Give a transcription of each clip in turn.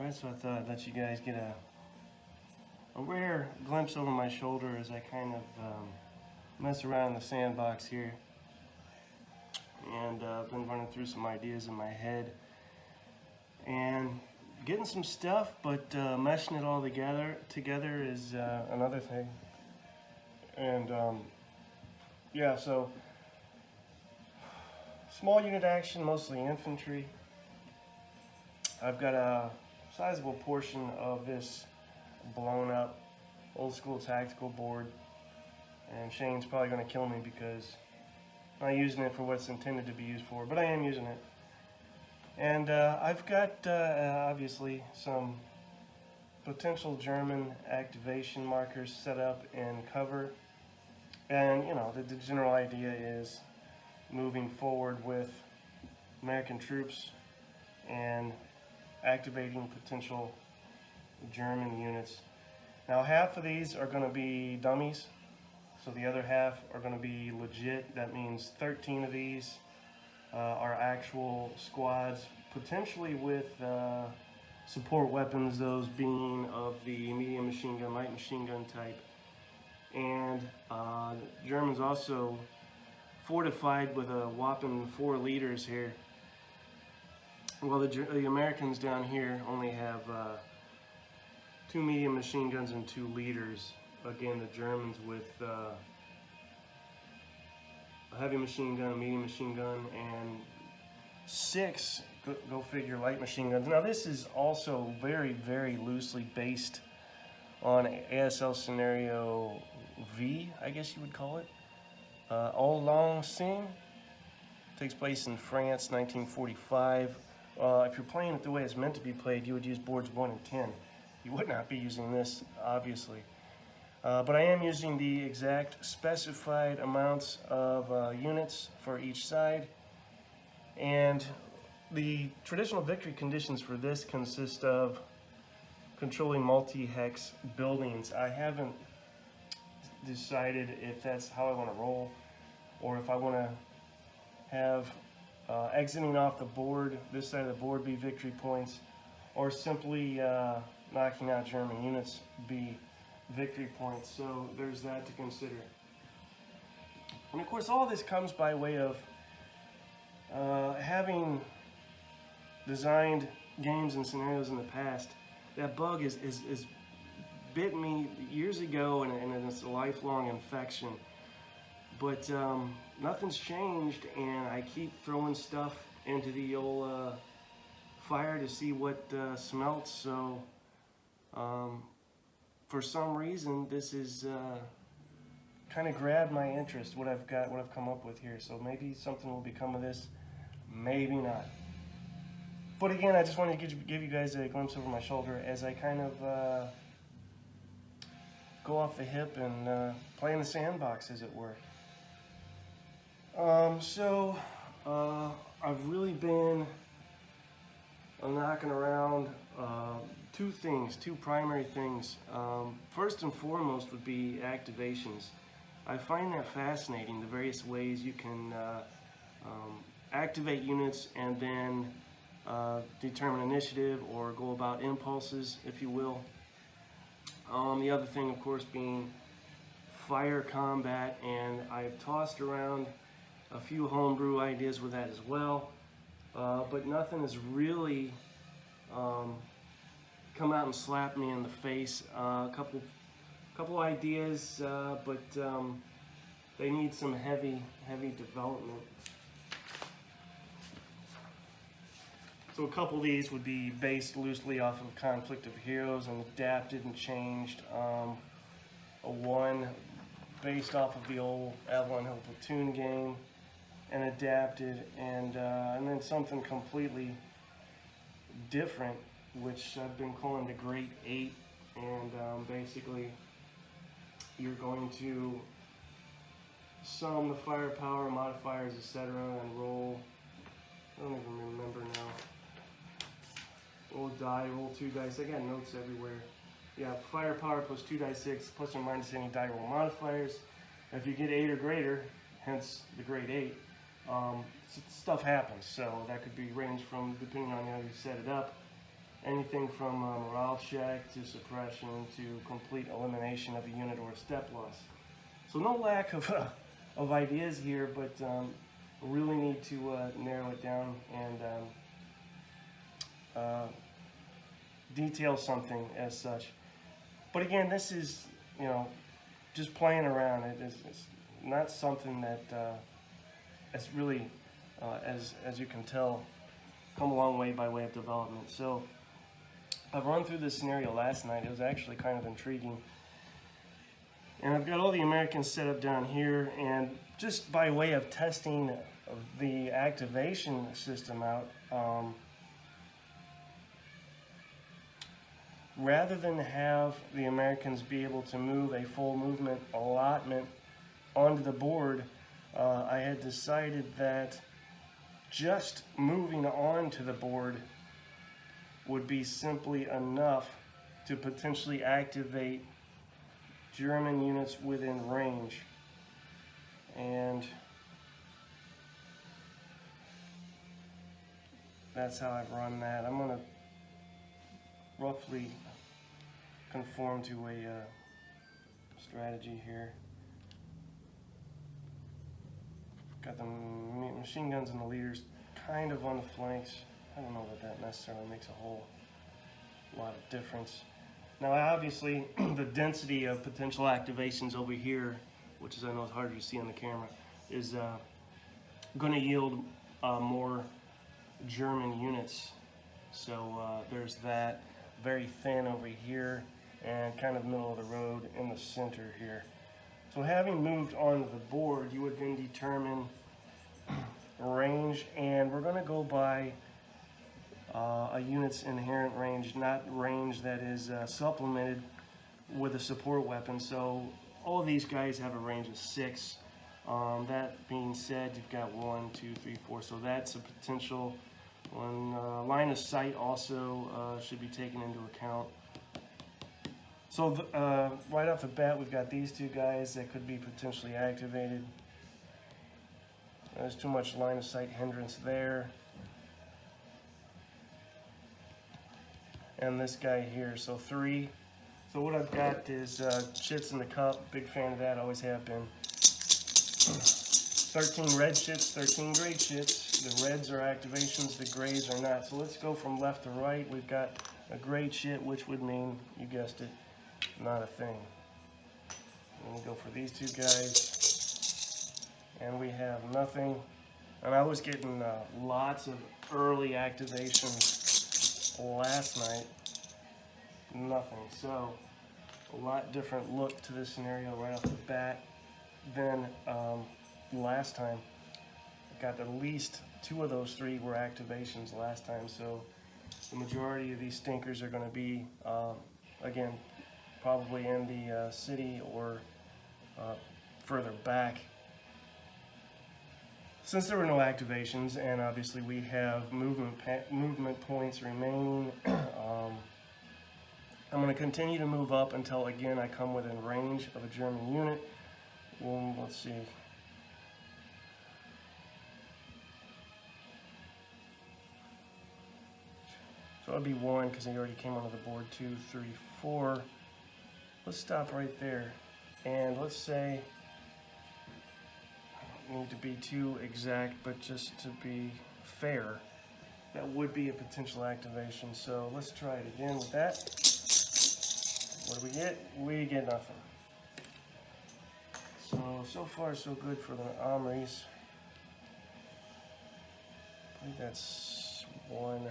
Alright, so I thought I'd let you guys get a rare glimpse over my shoulder as I kind of mess around in the sandbox here. And I've been running through some ideas in my head and getting some stuff, but meshing it all together is another thing. And yeah, so small unit action, mostly infantry. I've got a sizable portion of this blown up old school tactical board, and Shane's probably going to kill me because I'm not using it for what it's intended to be used for, but I am using it. And I've got obviously some potential German activation markers set up in cover, and you know, the general idea is moving forward with American troops and activating potential German units. Now, half of these are going to be dummies, so the other half are going to be legit. That means 13 of these are actual squads, potentially with support weapons, those being of the medium machine gun, light machine gun type. And the Germans also fortified with a whopping 4 liters here. Well, the Americans down here only have 2 medium machine guns and 2 liters. Again, the Germans with a heavy machine gun, a medium machine gun, and 6, go figure, light machine guns. Now, this is also very, very loosely based on ASL Scenario V, I guess you would call it. Au Long Sing takes place in France, 1945. If you're playing it the way it's meant to be played, you would use boards 1 and 10. You would not be using this, obviously. But I am using the exact specified amounts of units for each side. And the traditional victory conditions for this consist of controlling multi-hex buildings. I haven't decided if that's how I want to roll, or if I want to have exiting off the board, this side of the board, be victory points, or simply knocking out German units be victory points. So there's that to consider. And of course, all this comes by way of having designed games and scenarios in the past. That bug is bit me years ago, and it's a lifelong infection. But nothing's changed, and I keep throwing stuff into the old fire to see what smelts. So for some reason, this is kind of grabbed my interest, what I've come up with here. So maybe something will become of this, maybe not. But again, I just wanted to give you guys a glimpse over my shoulder as I kind of go off the hip and play in the sandbox, as it were. I've really been knocking around two primary things. First and foremost would be activations. I find that fascinating, the various ways you can activate units and then determine initiative or go about impulses, if you will. The other thing, of course, being fire combat, and I've tossed around a few homebrew ideas with that as well, but nothing has really come out and slapped me in the face. A couple ideas, but they need some heavy development. So a couple of these would be based loosely off of Conflict of Heroes and adapted and changed. A one based off of the old Avalon Hill Platoon game and adapted, and then something completely different, which I've been calling the Great 8. And basically, you're going to sum the firepower, modifiers, etc., and roll. I don't even remember now. Roll 2 dice. I got notes everywhere. Yeah, firepower plus 2 dice 6, plus or minus any die roll modifiers. If you get 8 or greater, hence the Great 8, stuff happens. So that could be range from, depending on how you set it up, anything from morale check to suppression to complete elimination of a unit or a step loss. So no lack of ideas here, but really need to narrow it down and detail something as such. But again, this is, just playing around. It's not something that it's really, as you can tell, come a long way by way of development. So I've run through this scenario last night. It was actually kind of intriguing. And I've got all the Americans set up down here, and just by way of testing the activation system out, rather than have the Americans be able to move a full movement allotment onto the board, I had decided that just moving onto the board would be simply enough to potentially activate German units within range. And that's how I've run that. I'm going to roughly conform to a strategy here. Got the machine guns and the leaders kind of on the flanks. I don't know that necessarily makes a whole lot of difference. Now obviously the density of potential activations over here, which is, I know it's harder to see on the camera, is going to yield more German units. So there's that. Very thin over here and kind of middle of the road in the center here. So having moved onto the board, you would then determine range, and we're going to go by a unit's inherent range, not range that is supplemented with a support weapon. So all of these guys have a range of 6. That being said, you've got 1, 2, 3, 4. So that's a potential one. Line of sight also should be taken into account. So right off the bat, we've got these 2 guys that could be potentially activated. There's too much line of sight hindrance there. And this guy here, so 3. So what I've got is chits in the cup. Big fan of that, always have been. 13 red chits, 13 gray chits. The reds are activations, the grays are not. So let's go from left to right. We've got a gray chit, which would mean, you guessed it, not a thing. And we go for these 2 guys, and we have nothing. And I was getting lots of early activations last night. Nothing. So a lot different look to this scenario right off the bat than last time. I got at least 2 of those 3 were activations last time. So the majority of these stinkers are going to be, again, probably in the city or further back. Since there were no activations, and obviously we have movement points remaining, I'm going to continue to move up until, again, I come within range of a German unit. Well, let's see. So that'd be 1 because he already came onto the board. 2, 3, 4. Let's stop right there. And let's say, I don't need to be too exact, but just to be fair, that would be a potential activation. So let's try it again with that. What do we get? We get nothing. So far so good for the Omris. I think that's 1.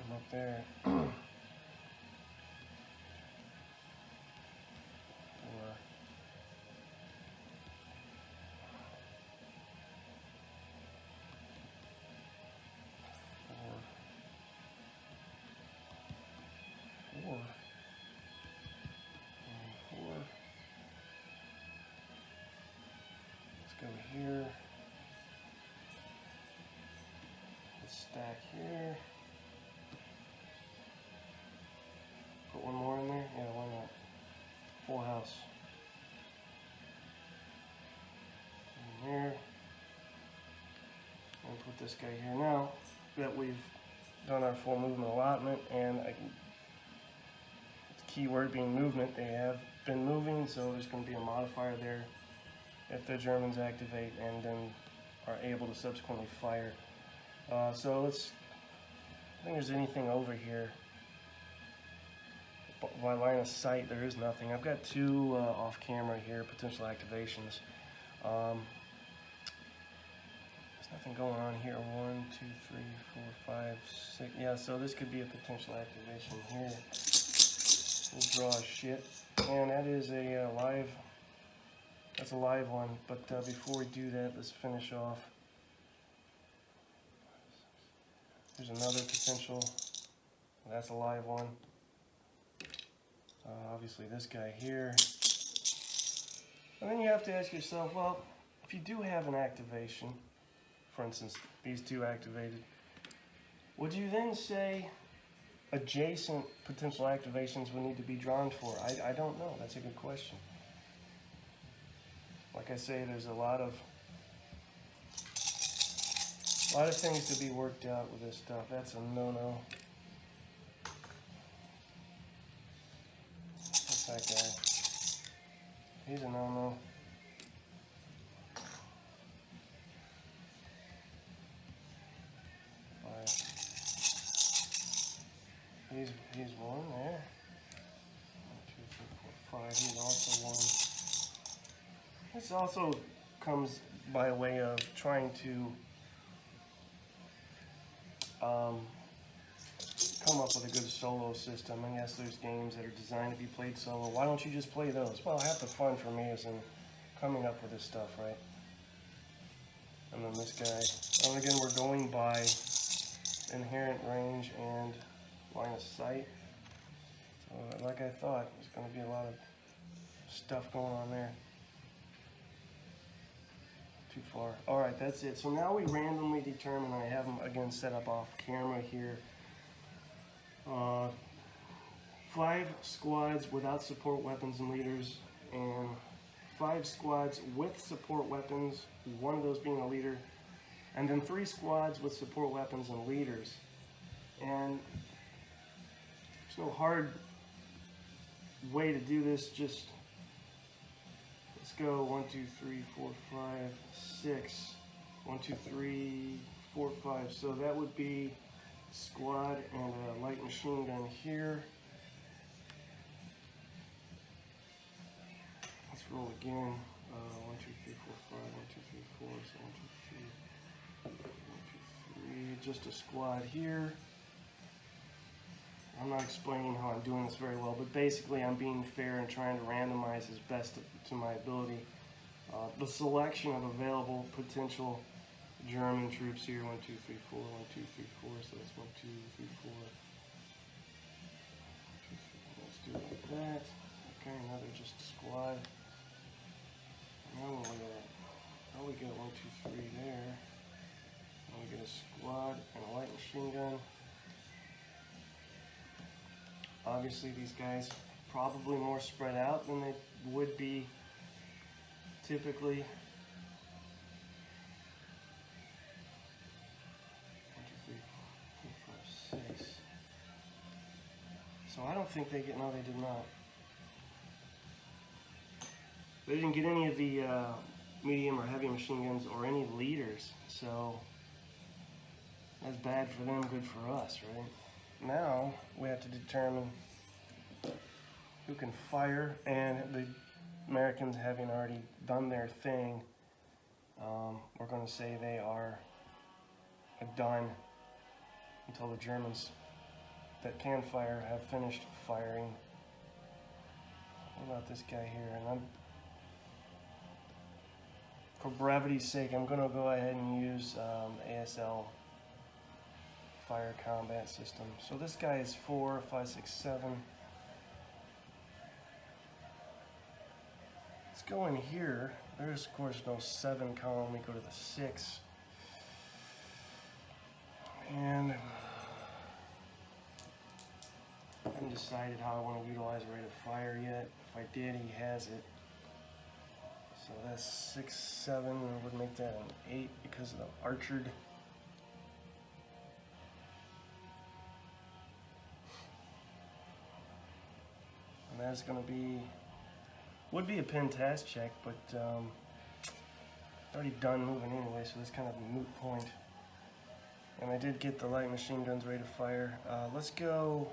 Up there. 4. 4. 4. Let's go here. Let's stack here. Put 1 more in there? Yeah, why not? Full house. put this guy here. Now that we've done our full movement allotment, and the key word being movement, they have been moving, so there's going to be a modifier there if the Germans activate and then are able to subsequently fire. So let's, I think there's anything over here. By line of sight, there is nothing. I've got two off camera here, potential activations. There's nothing going on here. 1, 2, 3, 4, 5, 6. Yeah, so this could be a potential activation here. We'll draw a shit. And that is a live, that's a live one. But before we do that, let's finish off. There's another potential. That's a live one. Obviously this guy here. And then you have to ask yourself, well, if you do have an activation, for instance, these two activated, would you then say adjacent potential activations would need to be drawn for? I don't know. That's a good question. Like I say, there's a lot of things to be worked out with this stuff. That's a no-no. What's that guy? He's a no-no. He's one there. 1, 2, 3, 4, 5. He's also one. This also comes by way of trying to come up with a good solo system. And yes, there's games that are designed to be played solo. Why don't you just play those? Well, half the fun for me is in coming up with this stuff, right? And then this guy. And again, we're going by inherent range and line of sight. So like I thought, there's going to be a lot of stuff going on there. Too far. Alright, that's it. So now we randomly determine, I have them again set up off camera here. 5 squads without support weapons and leaders, and 5 squads with support weapons, one of those being a leader, and then 3 squads with support weapons and leaders. And there's no hard way to do this, just let's go 1, 2, 3, 4, 5, 6. 1, 2, 3, 4, 5. So that would be squad and a light machine gun here. Let's roll again. 1, 2, 3, 4, 5. 1, 2, 3, 4. So 1, 2, 3. 1, 2, 3. Just a squad here. I'm not explaining how I'm doing this very well, but basically I'm being fair and trying to randomize as best to my ability. The selection of available potential German troops here, 1, 2, 3, 4, 1, 2, 3, 4, so that's 1, 2, 3, 4. 1, 2, 3. Let's do it like that. Okay, another just squad. Now we'll look at that. Now we get 1, 2, 3 there. Now we get a squad and a light machine gun. Obviously these guys probably more spread out than they would be typically. 1, 2, 3, 4, 5, 6. So I don't think they get, no, they did not. They didn't get any of the medium or heavy machine guns or any leaders, so that's bad for them, good for us, right? Now we have to determine who can fire, and the Americans having already done their thing, we're going to say they are done until the Germans that can fire have finished firing. What about this guy here? And for brevity's sake, I'm going to go ahead and use ASL fire combat system. So this guy is 4, 5, 6, 7. Let's go in here. There's of course no 7 column. We go to the 6. And I haven't decided how I want to utilize rate of fire yet. If I did, he has it. So that's 6, 7. I would make that an 8 because of the archered And that's going to be, would be a pin task check, but already done moving anyway, so that's kind of a moot point. And I did get the light machine guns ready to fire. Let's go,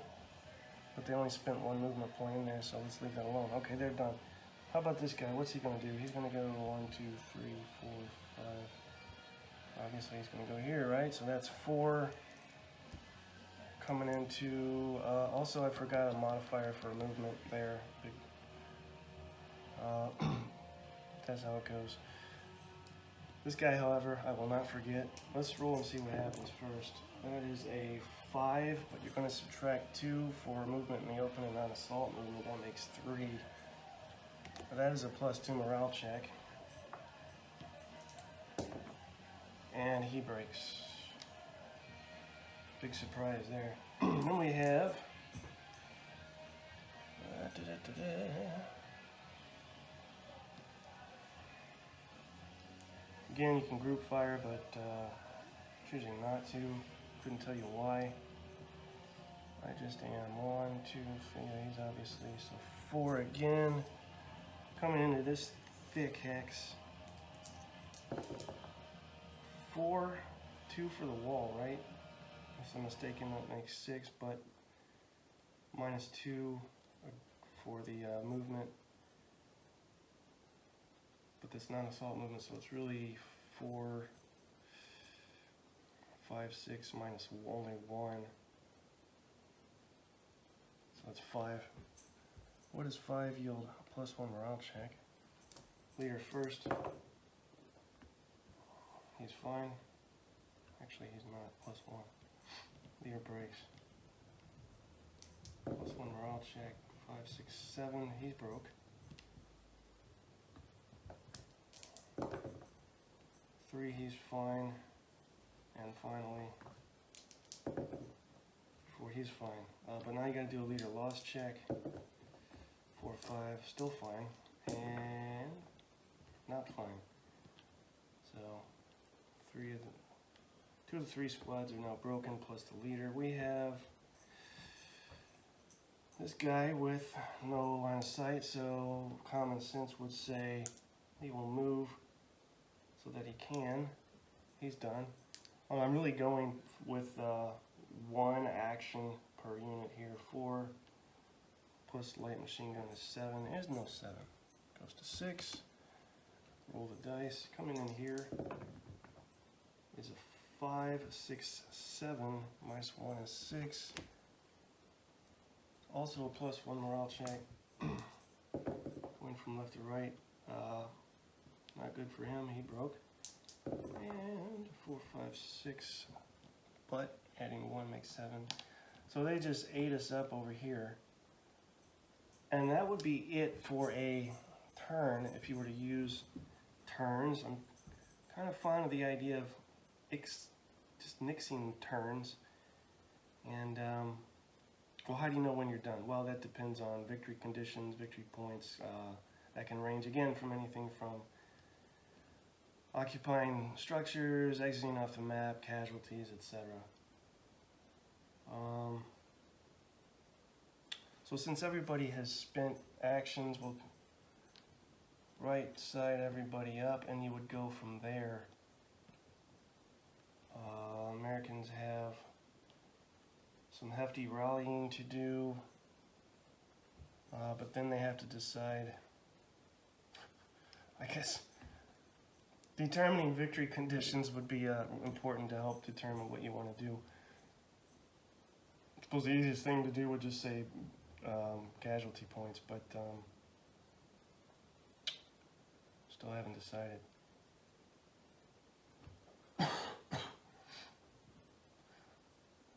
but they only spent one movement point in there, so let's leave that alone. Okay, they're done. How about this guy? What's he going to do? He's going to go 1, 2, 3, 4, 5. Obviously, he's going to go here, right? So that's 4 coming into. Also, I forgot a modifier for a movement there. That's how it goes. This guy, however, I will not forget. Let's roll and see what happens first. That is a 5, but you're going to subtract 2 for movement in the open and non-assault movement. That makes 3. That is a +2 morale check. And he breaks. Big surprise there. Then we have... Again, you can group fire, but choosing not to. Couldn't tell you why. I just am 1, 2, 3. He's obviously so 4 again. Coming into this thick hex. 4, 2 for the wall, right? If I'm mistaken, that makes 6, but -2 for the movement. But that's not assault movement, so it's really 4, 5, 6 minus only 1. So that's 5. What does 5 yield? +1 morale check. Leader first. He's fine. Actually, he's not. +1. Leader breaks. +1 morale check. 5, 6, 7. He's broke. 3, he's fine. And finally, 4, he's fine. But now you gotta do a leader loss check. 4, 5, still fine. And not fine. So 2 of the 3 squads are now broken, plus the leader. We have this guy with no line of sight, so common sense would say he will move so that he can. He's done. I'm really going with 1 action per unit here. 4 plus light machine gun is 7. There's no 7. Goes to 6. Roll the dice. Coming in here is a 5, 6, 7. -1 is 6. Also a +1 morale check. Going from left to right. Not good for him. He broke. And 4, 5, 6. But adding 1 makes 7. So they just ate us up over here. And that would be it for a turn if you were to use turns. I'm kind of fond of the idea of just nixing turns. And, well, how do you know when you're done? Well, that depends on victory conditions, victory points. That can range, again, from anything from occupying structures, exiting off the map, casualties, etc. So since everybody has spent actions, we'll right side everybody up and you would go from there. Americans have some hefty rallying to do, but then they have to decide, I guess, determining victory conditions would be important to help determine what you want to do. I suppose the easiest thing to do would just say casualty points, but still haven't decided.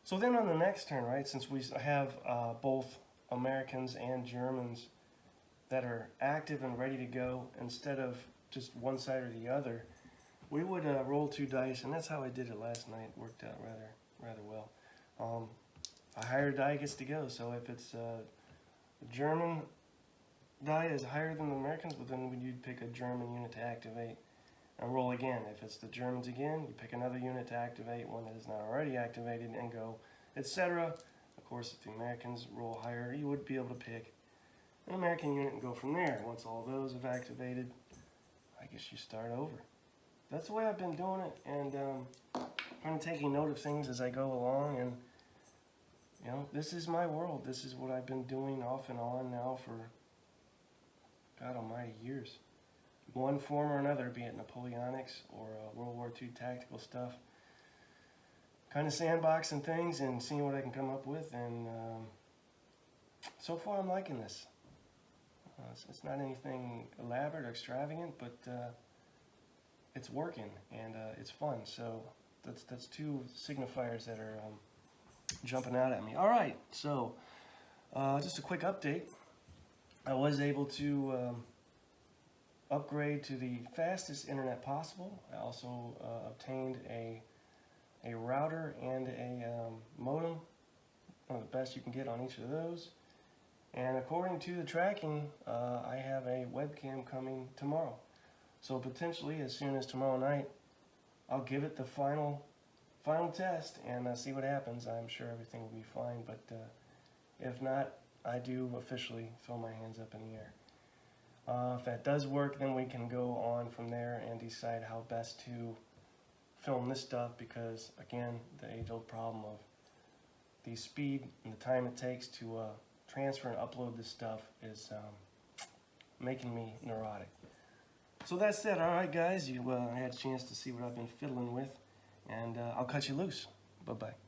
So then on the next turn, right, since we have both Americans and Germans that are active and ready to go, instead of just one side or the other, we would roll 2 dice, and that's how I did it last night. It worked out rather well. A higher die gets to go, so if it's the German die is higher than the Americans, but then you'd pick a German unit to activate and roll again. If it's the Germans again, you pick another unit to activate, one that is not already activated, and go, etc. Of course, if the Americans roll higher, you would be able to pick an American unit and go from there. Once all those have activated, I guess you start over. That's the way I've been doing it, and I'm taking note of things as I go along, and you know, this is my world. This is what I've been doing off and on now for, God almighty, years. One form or another, be it Napoleonics or World War II tactical stuff. Kind of sandboxing things and seeing what I can come up with, and so far I'm liking this. It's not anything elaborate or extravagant, but it's working and it's fun. So that's two signifiers that are jumping out at me. All right, so just a quick update. I was able to upgrade to the fastest internet possible. I also obtained a router and a modem, one of the best you can get on each of those. And according to the tracking, I have a webcam coming tomorrow. So potentially as soon as tomorrow night, I'll give it the final test and see what happens. I'm sure everything will be fine, but if not, I do officially throw my hands up in the air. If that does work, then we can go on from there and decide how best to film this stuff, because again, the age-old problem of the speed and the time it takes to transfer and upload this stuff is making me neurotic. So that said, all right guys, you had a chance to see what I've been fiddling with, and I'll cut you loose. Bye-bye.